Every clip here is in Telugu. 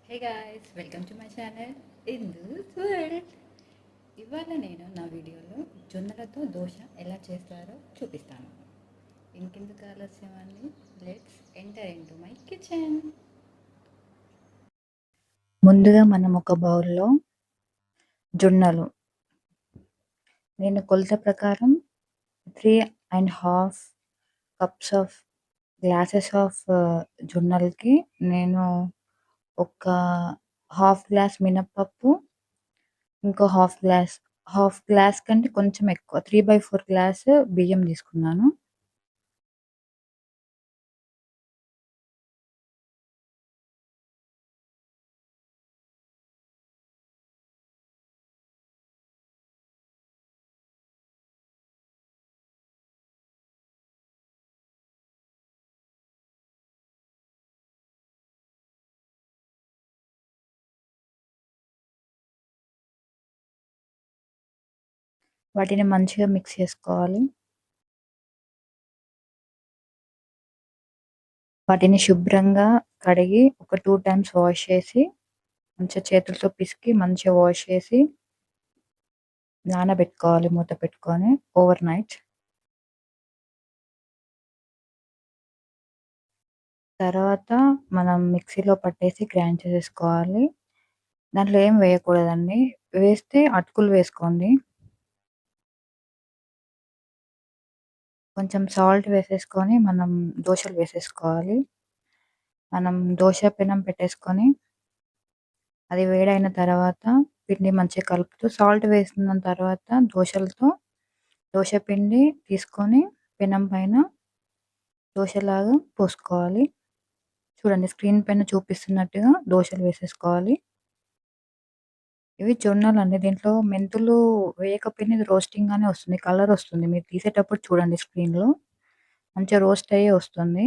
Hey guys, welcome to my channel Indu's world. ఇవాళ నేను నా వీడియోలో జొన్నలతో దోశ ఎలా చేస్తారో చూపిస్తాను. ఇంకెందుకు ఆలస్యం అండి, let's enter in to my kitchen. ముందుగా మనం ఒక బౌల్లో జొన్నలు, నేను కొలత ప్రకారం 3.5 కప్స్ ఆఫ్ గ్లాసెస్ ఆఫ్ జొన్నలకి నేను ఒక హాఫ్ గ్లాస్ మినప్పప్పు, ఇంకో హాఫ్ గ్లాస్ కంటే కొంచెం ఎక్కువ 3/4 గ్లాస్ బియ్యం తీసుకున్నాను. వాటిని మంచిగా మిక్స్ చేసుకోవాలి. వాటిని శుభ్రంగా కడిగి ఒక 2 టైమ్స్ వాష్ చేసి, మంచిగా చేతులతో పిసికి మంచిగా వాష్ చేసి నానబెట్టుకోవాలి మూత పెట్టుకొని ఓవర్ నైట్. తర్వాత మనం మిక్సీలో పట్టేసి గ్రైండ్ చేసేసుకోవాలి. దాంట్లో ఏం వేయకూడదండి. వేస్తే అటుకులు వేసుకోండి. కొంచెం సాల్ట్ వేసేసుకొని మనం దోసలు వేసేసుకోవాలి. మనం దోస పెనం పెట్టేసుకొని అది వేడైన తర్వాత పిండి మంచిగా కలుపుతూ సాల్ట్ వేసిన తర్వాత దోస పిండి తీసుకొని పెనం పైన దోసలాగా పోసుకోవాలి. చూడండి, స్క్రీన్ పైన చూపిస్తున్నట్టుగా దోసలు వేసేసుకోవాలి. ఇవి జొన్నలండి. దీంట్లో మెంతులు వేయకపోయినా ఇది రోస్టింగ్ గానే వస్తుంది. కలర్ వస్తుంది. మీరు తీసేటప్పుడు చూడండి స్క్రీన్‌లో. మంచిగా రోస్ట్ అయ్యి వస్తుంది.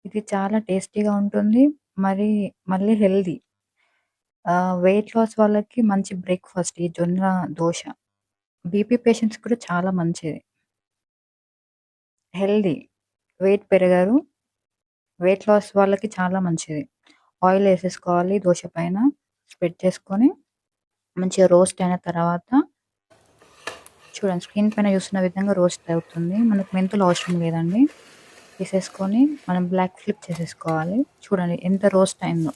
ఇది చాలా టేస్టీగా ఉంటుంది. మరి మళ్ళీ హెల్తీ. వెయిట్ లాస్ వాళ్ళకి మంచి బ్రేక్‌ఫాస్ట్ ఈ జొన్న దోస. బీపీ పేషెంట్స్‌కి కూడా చాలా మంచిది. హెల్తీ. వెయిట్ పెరగరు. వెయిట్ లాస్ వాళ్ళకి చాలా మంచిది. ఆయిల్ ఏసేసుకోవాలి దోస పైన. స్ప్రెడ్ చేసుకొని మంచిగా రోస్ట్ అయిన తర్వాత చూడండి, స్క్రీన్ పైన చూస్తున్న విధంగా రోస్ట్ అవుతుంది. మనకు మెంతులు అవసరం లేదండి. తీసేసుకొని మనం బ్లాక్ ఫ్లిప్ చేసేసుకోవాలి. చూడండి ఎంత రోస్ట్ అయిందో.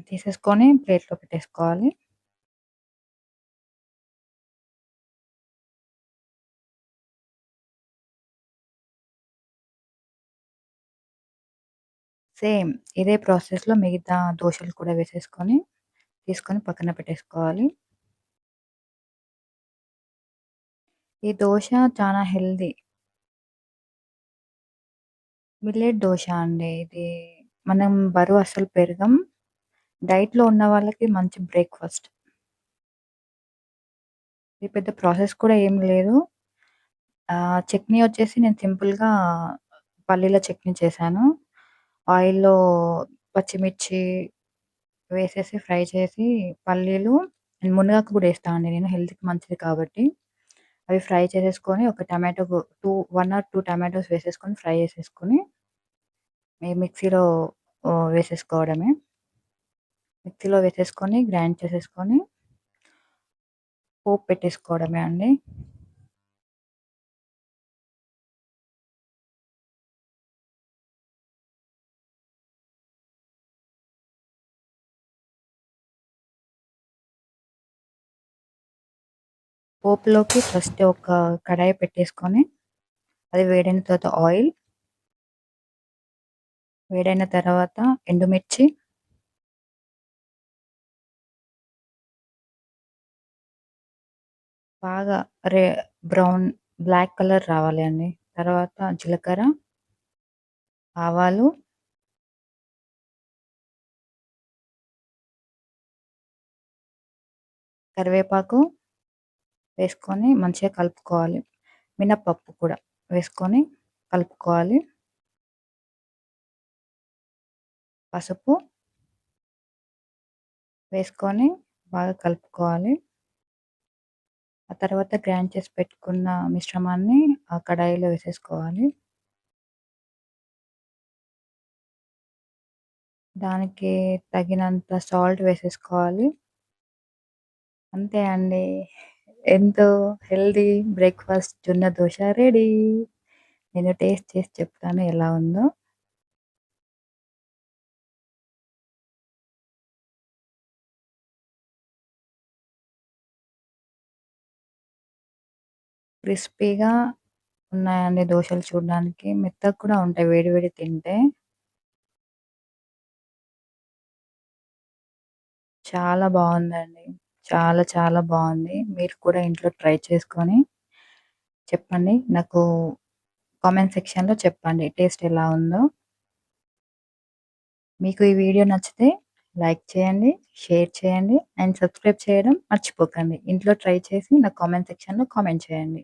తీసేసుకొని ప్లేట్‌లో పెట్టేసుకోవాలి. సేమ్ ఇదే ప్రాసెస్‌లో మిగతా దోసలు కూడా వేసేసుకొని, తీసుకొని పక్కన పెట్టేసుకోవాలి. ఈ దోస చాలా హెల్తీ. మిల్లెట్ దోస అండి ఇది. మనం బరువు అస్సలు పెరగం. డైట్‌లో ఉన్న వాళ్ళకి మంచి బ్రేక్‌ఫాస్ట్. ఇది పెద్ద ప్రాసెస్ కూడా ఏం లేదు. చట్నీ వచ్చేసి నేను సింపుల్‌గా పల్లీల చట్నీ చేశాను. ఆయిల్‌లో పచ్చిమిర్చి వేసేసి ఫ్రై చేసి పల్లీలు అండ్ మునగాకు కూడా ఏస్తా అండి నేను, హెల్త్‌కి మంచిది కాబట్టి. అవి ఫ్రై చేసేసుకొని ఒక టమాటో 1 ఆర్ 2 టమాటోస్ వేసేసుకొని ఫ్రై చేసేసుకొని మిక్సీలో వేసేసుకోవడమే. మిక్సీలో వేసేసుకొని గ్రైండ్ చేసేసుకొని పోపు పెట్టేసుకోవడమే అండి. పోపులోకి ఫస్ట్ ఒక కడాయి పెట్టేసుకొని అది వేడైన తర్వాత వేడైన తర్వాత ఎండుమిర్చి, బాగా రె బ్రౌన్ బ్లాక్ కలర్ రావాలి అండి. తర్వాత జీలకర్ర, ఆవాలు, కరివేపాకు వేసుకొని మంచిగా కలుపుకోవాలి. మినపప్పు కూడా వేసుకొని కలుపుకోవాలి. పసుపు వేసుకొని బాగా కలుపుకోవాలి. ఆ తర్వాత గ్రైండ్ చేసి పెట్టుకున్న మిశ్రమాన్ని ఆ కడాయిలో వేసేసుకోవాలి. దానికి తగినంత సాల్ట్ వేసేసుకోవాలి. అంతే అండి. ఎంతో హెల్తీ బ్రేక్‌ఫాస్ట్ జొన్న దోస రెడీ. నేను టేస్ట్ చేసి చెప్తాను ఎలా ఉందో. క్రిస్పీగా ఉన్నాయండి దోసలు చూడ్డానికి. మెత్తగా కూడా ఉంటాయి వేడి వేడి తింటే. చాలా బావుందండి. చాలా చాలా బావుంది. మీరు కూడా ఇంట్లో ట్రై చేసుకొని చెప్పండి. నాకు కామెంట్ సెక్షన్‌లో చెప్పండి టేస్ట్ ఎలా ఉందో. మీకు ఈ వీడియో నచ్చితే లైక్ చేయండి, షేర్ చేయండి అండ్ సబ్స్క్రైబ్ చేయడం మర్చిపోకండి. ఇంట్లో ట్రై చేసి నాకు కామెంట్ సెక్షన్‌లో కామెంట్ చేయండి.